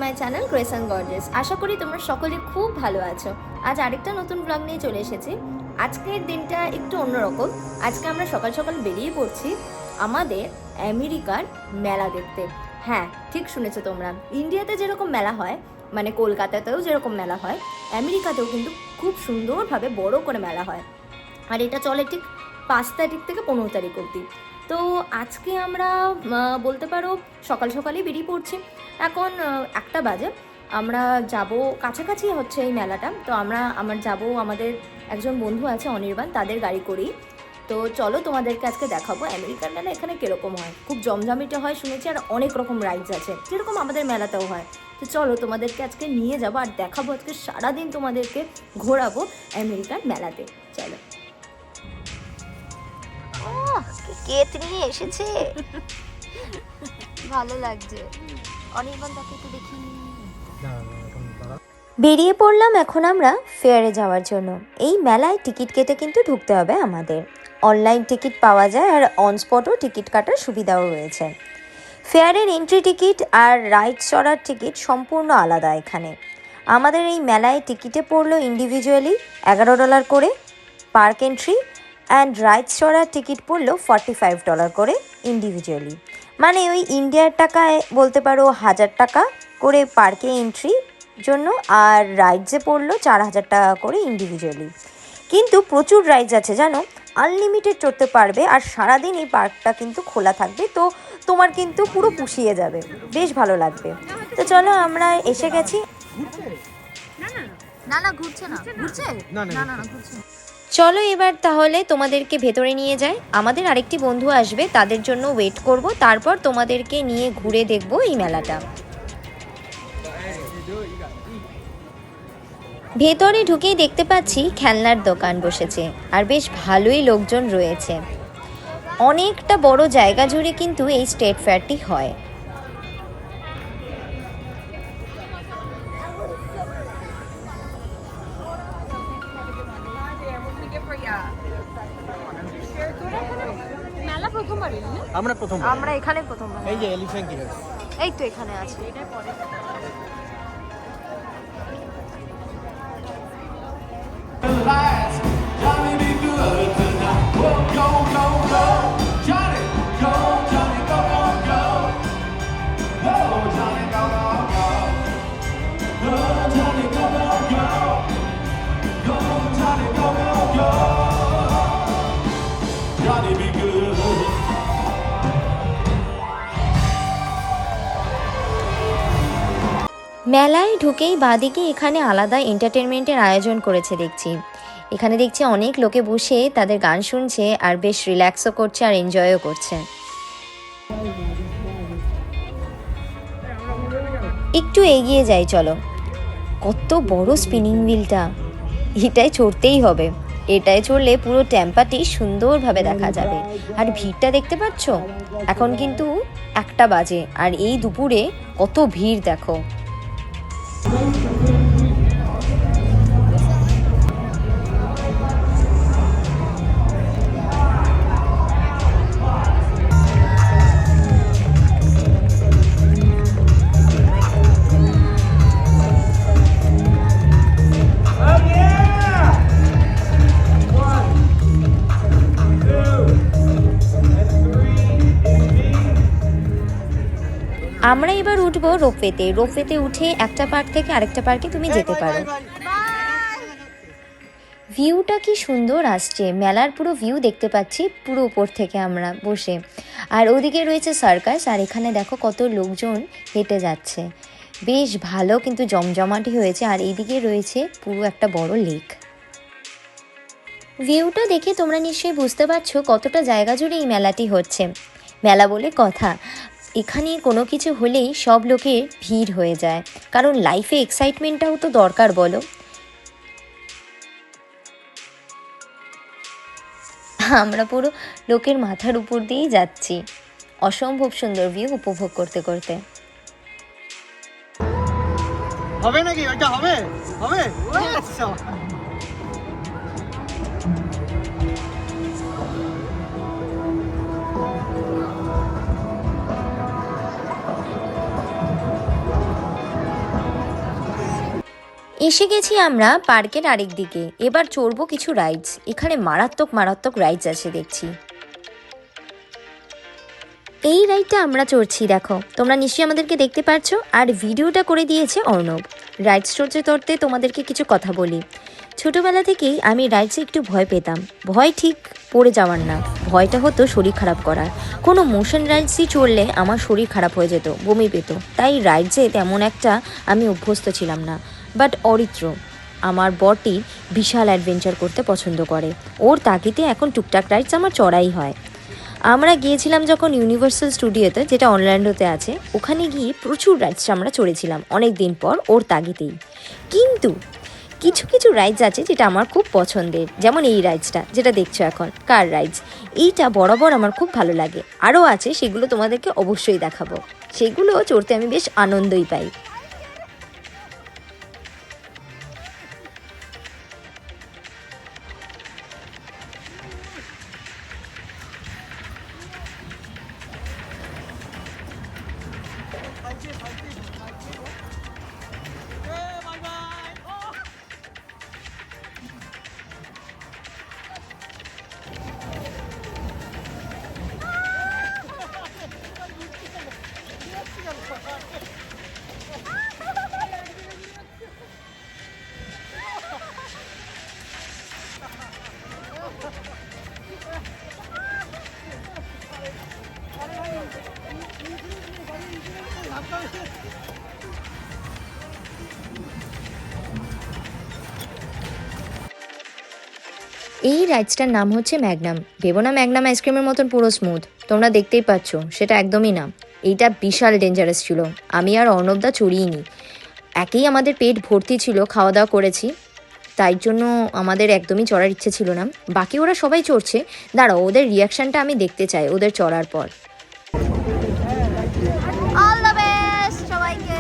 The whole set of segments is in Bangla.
My channel grace and gorgeous. আশা করি তোমরা সকলে খুব ভালো আছো। আজ আরেকটা নতুন ব্লগ নিয়ে চলে এসেছি। আজকের দিনটা একটু অন্যরকম। আজকে আমরা সকাল সকাল বেরিয়ে পড়ছি আমাদের আমেরিকার মেলা দেখতে। হ্যাঁ, ঠিক শুনেছো তোমরা। ইন্ডিয়াতে যেরকম মেলা হয়, মানে কলকাতাতেও যেরকম মেলা হয়, আমেরিকাতেও কিন্তু খুব সুন্দরভাবে বড় করে মেলা হয়। আর এটা চলে ঠিক 5 তারিখ থেকে 15 তারিখ অবধি। তো আজকে আমরা বলতে পারো সকাল সকালই বেরিয়ে পড়ছি। এখন 1টা বাজে। আমরা যাব, কাছাকাছি হচ্ছে এই মেলাটা। তো আমার যাব, আমাদের একজন বন্ধু আছে অনির্বাণ, তাদের গাড়ি করেই। তো চলো তোমাদেরকে আজকে দেখাবো আমেরিকার মেলা এখানে কীরকম হয়। খুব জমজমিটা হয় শুনেছি, আর অনেক রকম রাইডস আছে যেরকম আমাদের মেলাতেও হয়। তো চলো তোমাদেরকে আজকে নিয়ে যাবো আর দেখাবো, আজকে সারাদিন তোমাদেরকে ঘোরাবো আমেরিকার মেলাতে। চলো। কেক নিয়ে এসেছে, ভালো লাগছে। অনির্বাণ তাকে একটু দেখি। বেরিয়ে পড়লাম এখন আমরা ফেয়ারে যাওয়ার জন্য। এই মেলায় টিকিট কেটে কিন্তু ঢুকতে হবে আমাদের। অনলাইন টিকিট পাওয়া যায় আর অন স্পটও টিকিট কাটার সুবিধাও রয়েছে। ফেয়ারের এন্ট্রি টিকিট আর রাইড চড়ার টিকিট সম্পূর্ণ আলাদা এখানে। আমাদের এই মেলায় টিকিটে পড়লো ইন্ডিভিজুয়ালি $11 করে পার্ক এন্ট্রি, অ্যান্ড রাইডস চড়ার টিকিট পড়লো $45 করে ইন্ডিভিজুয়ালি। মানে ওই ইন্ডিয়ার টাকায় বলতে পারো 1000 টাকা করে পার্কে এন্ট্রি জন্য, আর রাইডসে পড়লো 4000 টাকা করে ইন্ডিভিজুয়ালি। কিন্তু প্রচুর রাইডস আছে জানো, আনলিমিটেড চড়তে পারবে, আর সারাদিন এই পার্কটা কিন্তু খোলা থাকবে। তো তোমার কিন্তু পুরো পুষিয়ে যাবে, বেশ ভালো লাগবে। তো চলো, আমরা এসে গেছি। না ঘুরছে না, ঘুরছে না ঘুরছে। চলো এবার তাহলে তোমাদেরকে ভেতরে নিয়ে যাই। আমাদের আরেকটি বন্ধু আসবে, তাদের জন্য ওয়েট করব, তারপর তোমাদেরকে নিয়ে ঘুরে দেখব এই মেলাটা। ভেতরে ঢুকেই দেখতে পাচ্ছি খেলনার দোকান বসেছে, আর বেশ ভালোই লোকজন রয়েছে। অনেকটা বড় জায়গা জুড়ে কিন্তু এই স্টেট ফেয়ারটি হয়। আমরা এখানে প্রথমবার। এই যে এলিফ্যান্ট হিল, এই তো এখানে আছে। মেলায় ঢুকেই বাদিকে এখানে আলাদা এন্টারটেনমেন্টের আয়োজন করেছে দেখছি। এখানে দেখছি অনেক লোকে বসে তাদের গান শুনছে, আর বেশ রিল্যাক্সও করছে আর এনজয়ও করছে। একটু এগিয়ে যাই চলো। কত বড় স্পিনিং হুইলটা, এটাই চড়তেই হবে। এটাই চড়লে পুরো টেম্পাটি সুন্দরভাবে দেখা যাবে। আর ভিড়টা দেখতে পাচ্ছ, এখন কিন্তু 1টা বাজে, আর এই দুপুরে কত ভিড় দেখো। আমরা এবার উঠবো রোপওয়েতে। রোপওয়েতে উঠে একটা পার্ক থেকে আরেকটা পার্কে তুমি যেতে পারো। ভিউটা কি সুন্দর আসছে, মেলার পুরো ভিউ দেখতে পাচ্ছি পুরো উপর থেকে আমরা বসে। আর ওদিকে রয়েছে সার্কাস, আর এখানে দেখো কত লোকজন হেঁটে যাচ্ছে। বেশ ভালো কিন্তু জমজমাটি হয়েছে। আর এইদিকে রয়েছে পুরো একটা বড় লেক। ভিউটা দেখে তোমরা নিশ্চয়ই বুঝতে পারছো কতটা জায়গা জুড়ে এই মেলাটি হচ্ছে। মেলা বলে কথা, এখানে কোনো কিছু হলেই সব লোকের ভিড় হয়ে যায়, কারণ লাইফে এক্সাইটমেন্টটাও তো দরকার বলো। আমরা পুরো লোকের মাথার উপর দিয়েই যাচ্ছি, অসম্ভব সুন্দর ভিউ উপভোগ করতে করতে। হবে নাকি ওটা? হবে হবে। এসে গেছি আমরা পার্কের আরেক দিকে। এবার চড়বো কিছু রাইডস। এখানে মারাত্মক মারাত্মক রাইডস আছে দেখছি। এই রাইডটা আমরা চড়ছি, দেখো তোমরা নিশ্চয়ই আমাদেরকে দেখতে পাচ্ছ। আর ভিডিওটা করে দিয়েছে অর্ণব। রাইডস চড়তে তোমাদেরকে কিছু কথা বলি। ছোটোবেলা থেকেই আমি রাইডসে একটু ভয় পেতাম। ভয় ঠিক পড়ে যাওয়ার না, ভয়টা হতো শরীর খারাপ করার। কোনো মোশন রাইডসই চড়লে আমার শরীর খারাপ হয়ে যেত, বমি পেত। তাই রাইডসে তেমন একটা আমি অভ্যস্ত ছিলাম না। বাট অরিত্র আমার বরটি বিশাল অ্যাডভেঞ্চার করতে পছন্দ করে। ওর তাগিদে এখন টুকটাক রাইডস আমার চড়াই হয়। আমরা গিয়েছিলাম যখন ইউনিভার্সাল স্টুডিওতে, যেটা অরল্যান্ডোতে আছে, ওখানে গিয়ে প্রচুর রাইডস আমরা চড়েছিলাম অনেক দিন পর ওর তাগিদেই। কিন্তু কিছু কিছু রাইডস আছে যেটা আমার খুব পছন্দের, যেমন এই রাইডসটা যেটা দেখছো এখন, কার রাইডস। এইটা বরাবর আমার খুব ভালো লাগে। আরও আছে, সেগুলো তোমাদেরকে অবশ্যই দেখাবো। সেগুলো চড়তে আমি বেশ আনন্দই পাই। এই রাইডসটার নাম হচ্ছে ম্যাগনাম। ভেবো না ম্যাগনাম আইসক্রিমের মতন পুরো স্মুথ, তোমরা দেখতেই পাচ্ছ, সেটা একদমই না। এইটা বিশাল ডেঞ্জারাস ছিল। আমি আর অর্ণবদা চড়িয়ে একেই আমাদের পেট ভর্তি ছিল, খাওয়া দাওয়া করেছি, তাই জন্য আমাদের একদমই চড়ার ইচ্ছে ছিল না। বাকি ওরা সবাই চড়ছে, দাঁড়াও ওদের রিয়াকশানটা আমি দেখতে চাই ওদের চড়ার পর। অল দ্য বেস্ট সবাইকে।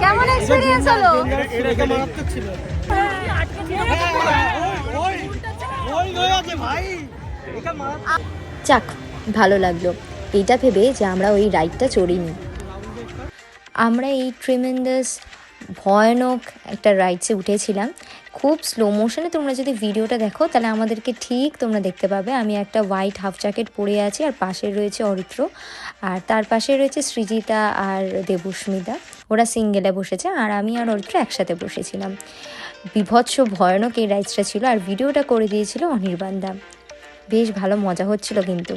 কেমন এক্সপেরিয়েন্স হলো? যাক, ভালো লাগলো এইটা ভেবে যে আমরা ওই রাইডটা চড়িনি। আমরা এই ট্রিমেন্ডাস ভয়ানক একটা রাইডসে উঠেছিলাম, খুব স্লো মোশনে। তোমরা যদি ভিডিওটা দেখো তাহলে আমাদেরকে ঠিক তোমরা দেখতে পাবে। আমি একটা হোয়াইট হাফ জ্যাকেট পরে আছি, আর পাশে রয়েছে অরিত্র, আর তার পাশে রয়েছে সৃজিতা আর দেবস্মিতা। ওরা সিঙ্গেলে বসেছে, আর আমি আর অরিত্র একসাথে বসেছিলাম। বিভৎস ভয়ানক এই রাইডসটা ছিল, আর ভিডিওটা করে দিয়েছিল অনির্বাণদা। বেশ ভালো মজা হচ্ছিল কিন্তু।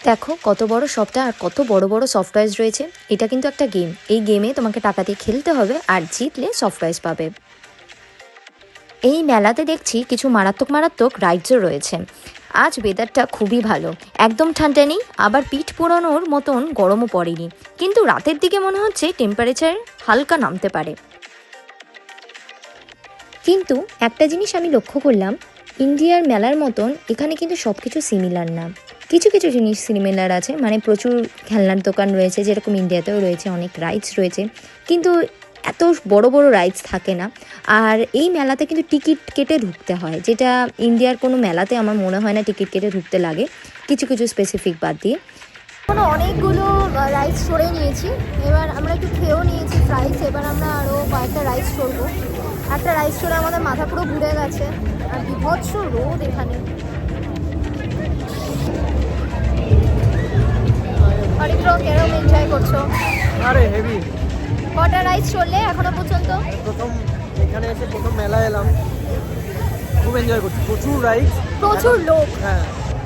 দেখো কত বড় সফটওয়্যার আর কত বড় বড় সফটওয়্যার রয়েছে। এটা কিন্তু একটা গেম, এই গেমে তোমাকে টাকা দিয়ে খেলতে হবে, আর জিতলে সফটওয়্যার পাবে। এই মেলাতে দেখছি কিছু মারাত্মক মারাত্মক রাইডসও রয়েছে। আজ ওয়েদারটা খুবই ভালো, একদম ঠান্ডা নেই, আবার পিঠ পোড়ানোর মতন গরমও পড়েনি। কিন্তু রাতের দিকে মনে হচ্ছে টেম্পারেচার হালকা নামতে পারে। কিন্তু একটা জিনিস আমি লক্ষ্য করলাম, ইন্ডিয়ার মেলার মতন এখানে কিন্তু সব কিছু সিমিলার না। কিছু কিছু জিনিস সিমিলার আছে, মানে প্রচুর খেলনার দোকান রয়েছে, যেরকম ইন্ডিয়াতেও রয়েছে, অনেক রাইডস রয়েছে, কিন্তু এত বড় বড় রাইডস থাকে না। আর এই মেলাতে কিন্তু টিকিট কেটে ঢুকতে হয়, যেটা ইন্ডিয়ার কোনো মেলাতে আমার মনে হয় না টিকিট কেটে ঢুকতে লাগে, কিছু কিছু স্পেসিফিক বাদ দিয়ে। এখনো অনেকগুলো রাইস চড়ে নিয়েছি, এবার আমরা একটু খেয়েও নিয়েছি ফ্রাইস, এবার আমরা আরও কয়েকটা রাইস চড়বো। একটা রাইস চড়ে আমাদের মাথা পুরো ঘুরে গেছে, আর বিভৎস রোদ এখানে। অরিত্র কেরম এনজয় করছো? আরে হেভি। কটা রাইস চললে এখনো পর্যন্ত? প্রথম এখানে এসে প্রথম মেলা এলাম, খুব এনজয় করছি। প্রচুর রাইড, প্রচুর লোক। হ্যাঁ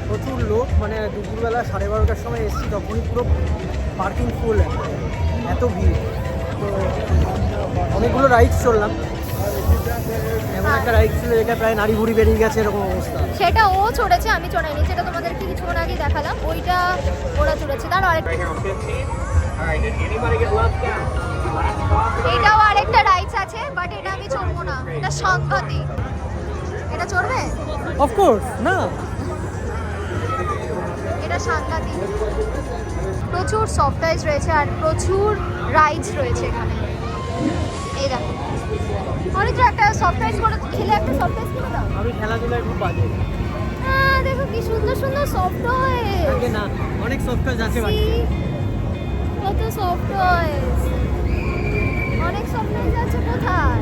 প্রচুর লোক, মানে দুপুরবেলা 12:30টার সময় এসেছি, তখনই পুরো পার্কিং ফুল, এত ভিড়। তো অনেকগুলো রাইডস চললাম, এমন একটা রাইড ছিল যেটা প্রায় নাড়ি ভুড়ি বেরিয়ে গেছে এরকম অবস্থা। সেটা ও চড়েছে, আমি চড়াইনি, সেটা তোমাদেরকে কিছুক্ষণ আগে দেখালাম, ওইটা ওরা চড়েছে। তার আরেকটা, এটাও আরেকটা রাইডস আছে, বাট এটা আমি চড়বো না, এটা সাংঘাতিক। এটা চড়বে? অফকোর্স না, এটা সাংঘাতিক। প্রচুর সফট টয়েস রয়েছে আর প্রচুর রাইডস রয়েছে এখানে। এই দেখো, অনেক একটা সফট টয়েস করে খেলে, একটা সফট টয়েস কিনে দাও। আমি খেলাধুলায় খুব বাজে। দেখো কি সুন্দর সুন্দর সফট টয়েস। না, অনেক সফট টয়েস আছে বাড়িতে। কত সফট টয়েস, অনেক সফট টয়েস আছে। কোথায়?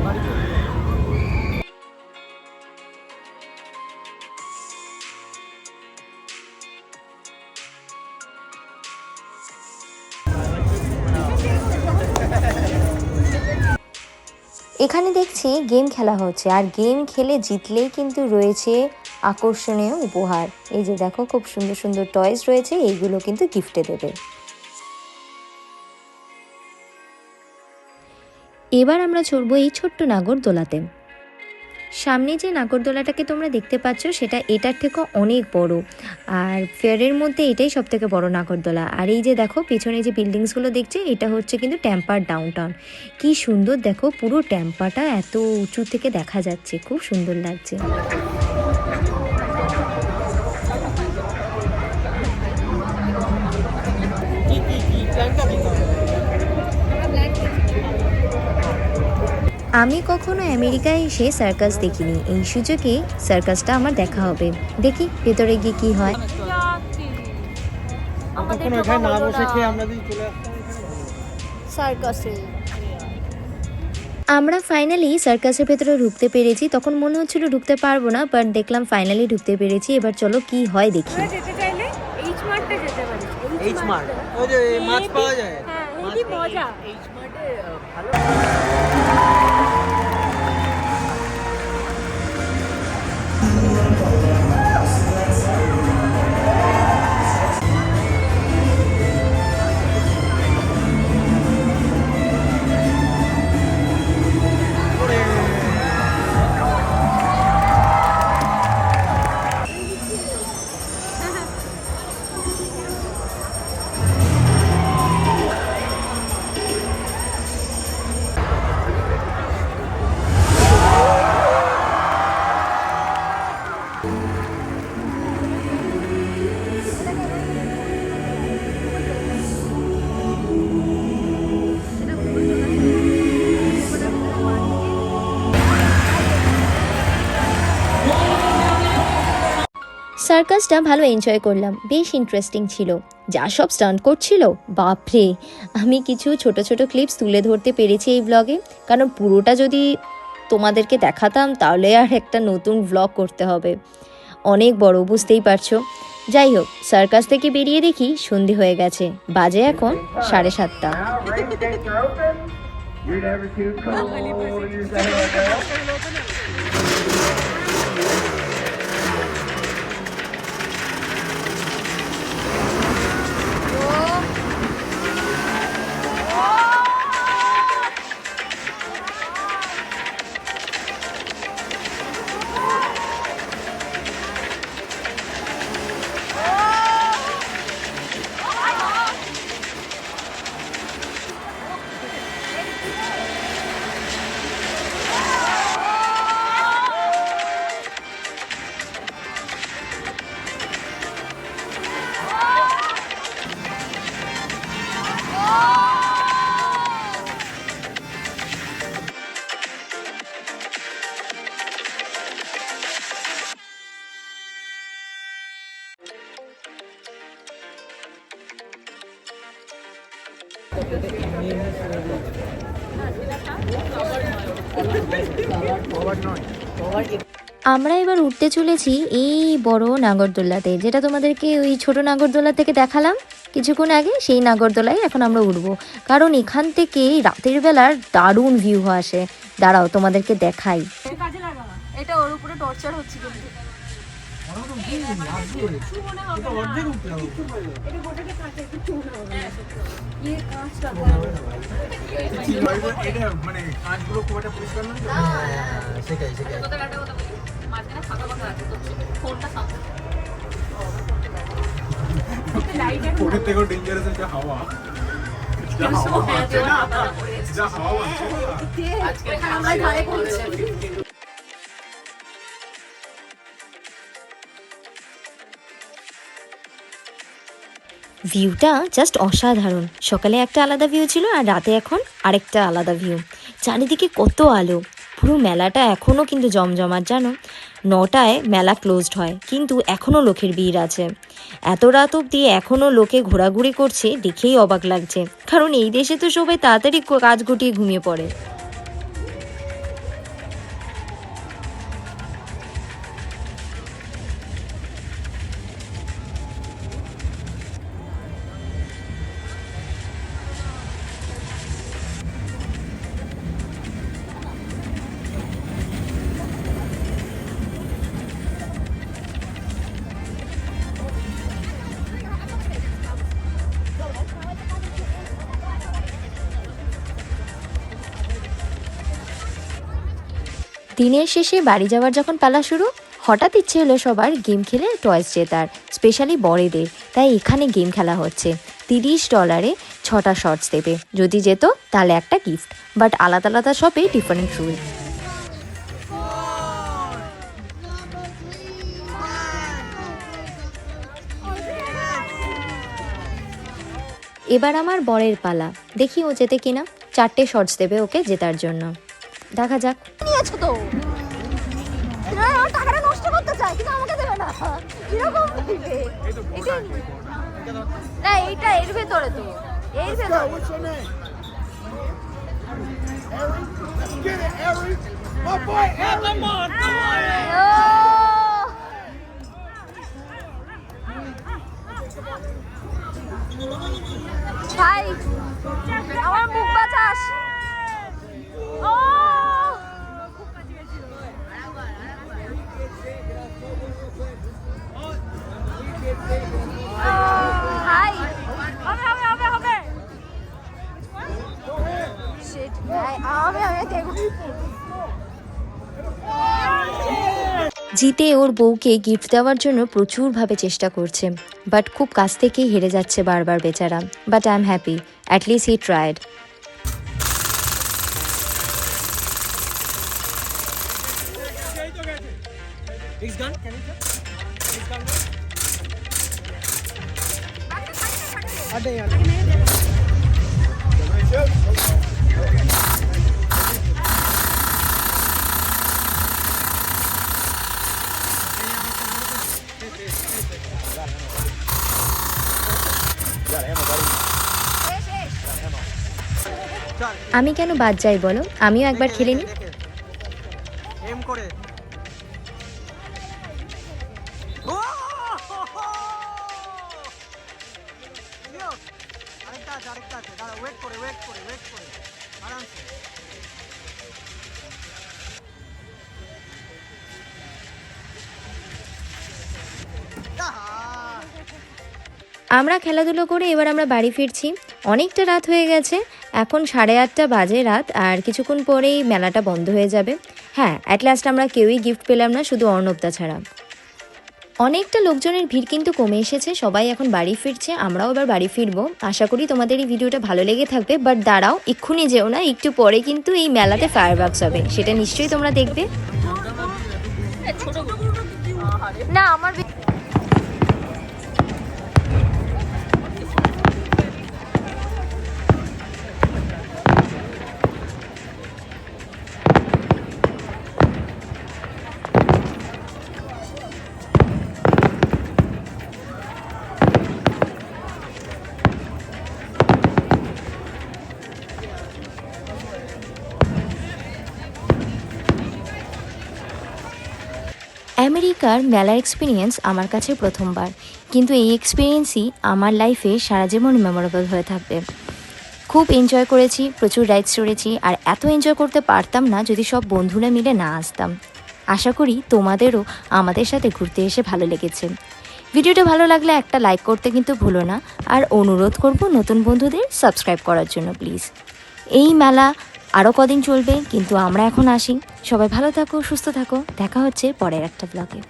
এখানে দেখছি গেম খেলা হচ্ছে, আর গেম খেলে জিতলেই কিন্তু রয়েছে আকর্ষণীয় উপহার। এই যে দেখো, খুব সুন্দর সুন্দর টয়েস রয়েছে, এইগুলো কিন্তু গিফটে দেবে। এবার আমরা চড়বো এই ছোট্ট নাগরদোলাতে। সামনে যে নাগরদোলাটাকে তোমরা দেখতে পাচ্ছ, সেটা এটার থেকেও অনেক বড়, আর ফেয়ারের মধ্যে এটাই সব থেকে বড় নাগরদোলা। আর এই যে দেখো পেছনে যে বিল্ডিংসগুলো দেখছে, এটা হচ্ছে কিন্তু টেম্পার ডাউনটাউন। কি সুন্দর দেখো, পুরো টেম্পাটা এত উঁচু থেকে দেখা যাচ্ছে, খুব সুন্দর লাগছে। আমি কখনো আমেরিকায় এসে সার্কাস দেখিনি, এই সুযোগে সার্কাসটা আমার দেখা হবে। দেখি ভেতরে গিয়ে কি হয়। আমরা ফাইনালি সার্কাসের ভেতরে ঢুকতে পেরেছি। তখন মনে হচ্ছিল ঢুকতে পারবো না, বাট দেখলাম ফাইনালি ঢুকতে পেরেছি। এবার চলো কি হয় দেখি। এইচ মার্ট, ওই যে মাছ পাওয়া যায়। হ্যাঁ, কি মজা। এইচ মার্টে ভালো। সার্কাসটা ভালো এনজয় করলাম, বেশ ইন্টারেস্টিং ছিল। যা সব স্টান্ট করছিল, বাপরে। আমি কিছু ছোট ছোট ক্লিপস তুলে ধরতে পেরেছি এই ব্লগে, কারণ পুরোটা যদি তোমাদেরকে দেখাতাম তাহলে আর একটা নতুন ব্লগ করতে হবে, অনেক বড়, বুঝতেই পারছো। যাই হোক, সার্কাস থেকে বেরিয়ে দেখি সন্ধে হয়ে গেছে, বাজে এখন 7:30। আমরা এবার উঠতে চলেছি এই বড় নাগরদোল্লাতে, যেটা তোমাদেরকে ওই ছোট নাগরদোল্লা থেকে দেখালাম কিছুক্ষণ আগে, সেই নাগরদোলায় এখন আমরা উঠবো। কারণ এখান থেকে রাতের বেলার দারুণ ভিউ আসে। দাঁড়াও তোমাদেরকে দেখাই। এটা ওর উপরে টর্চার হচ্ছে কিন্তু। ভিউটা জাস্ট অসাধারণ। সকালে একটা আলাদা ভিউ ছিল আর রাতে এখন আরেকটা আলাদা ভিউ। চারিদিকে কত আলো, পুরো মেলাটা এখনও কিন্তু জমজমাট জানো। 9টায় মেলা ক্লোজড হয়, কিন্তু এখনও লোকের ভিড় আছে। এত রাত অবধি এখনও লোকে ঘোরাঘুরি করছে, দেখেই অবাক লাগছে। কারণ এই দেশে তো সবাই তাড়াতাড়ি কাজ গুটিয়ে ঘুমিয়ে পড়ে। দিনের শেষে বাড়ি যাওয়ার যখন পালা শুরু, হঠাৎ ইচ্ছে হলো সবার গেম খেলে টয়েস জেতার, স্পেশালি বড়দের। তাই এখানে গেম খেলা হচ্ছে। $30 6টা শর্টস দেবে, যদি যেত তাহলে একটা গিফট। বাট আলাদা আলাদা শপে ডিফারেন্ট রুল। এবার আমার বরের পালা, দেখি ও জেতে কিনা। 4টে শর্টস দেবে ওকে জেতার জন্য, দেখা যাক। নিয়েছো তো না, আমার টাকাটা নষ্ট করতে চাই কিন্তু আমাকে দেবে না, কিরকম দিবে এটা? না এইটা এর ভেতরে তো, এর ভেতরে ভাই আমার মুখ বাঁচাস। ও ভাই হবে হবে হবে হবে শিট ভাই আমি জিতে ওর বউকে গিফট দেওয়ার জন্য প্রচুরভাবে চেষ্টা করছে, বাট খুব কাছ থেকেই হেরে যাচ্ছে বারবার বেচারা। But I am happy, at least he tried. আমি কেন বাদ যাই বলো, আমিও একবার খেলে নিই। এম করে আরেকটা আছে, দাঁড়া, ওয়েট করে আরামসে। আমরা খেলাধুলো করে এবার আমরা বাড়ি ফিরছি। অনেকটা রাত হয়ে গেছে, এখন 8:30 বাজে রাত, আর কিছুক্ষণ পরেই মেলাটা বন্ধ হয়ে যাবে। হ্যাঁ, অ্যাট লাস্ট আমরা কেউই গিফট পেলাম না, শুধু অর্ণবদা ছাড়া। অনেকটা লোকজনের ভিড় কিন্তু কমে এসেছে, সবাই এখন বাড়ি ফিরছে, আমরাও এবার বাড়ি ফিরবো। আশা করি তোমাদের এই ভিডিওটা ভালো লেগে থাকবে। বাট দাঁড়াও, এক্ষুনি যেও না, একটু পরে কিন্তু এই মেলাতে ফায়ারওয়ার্কস হবে, সেটা নিশ্চয়ই তোমরা দেখবে। না আমার আমেরিকার মেলা এক্সপিরিয়েন্স আমার কাছে প্রথমবার, কিন্তু এই এক্সপিরিয়েন্সই আমার লাইফে সারা জীবন মেমোরেবল হয়ে থাকবে। খুব এনজয় করেছি, প্রচুর রাইডস চড়েছি, আর এত এনজয় করতে পারতাম না যদি সব বন্ধুরা মিলে না আসতাম। আশা করি তোমাদেরও আমাদের সাথে ঘুরতে এসে ভালো লেগেছে। ভিডিওটা ভালো লাগলে একটা লাইক করতে কিন্তু ভুলো না, আর অনুরোধ করব নতুন বন্ধুদের সাবস্ক্রাইব করার জন্য প্লিজ। এই মেলা আরও কদিন চলবে, কিন্তু আমরা এখন আসি। সবাই ভালো থাকো, সুস্থ থাকো, দেখা হচ্ছে পরের একটা ব্লগে।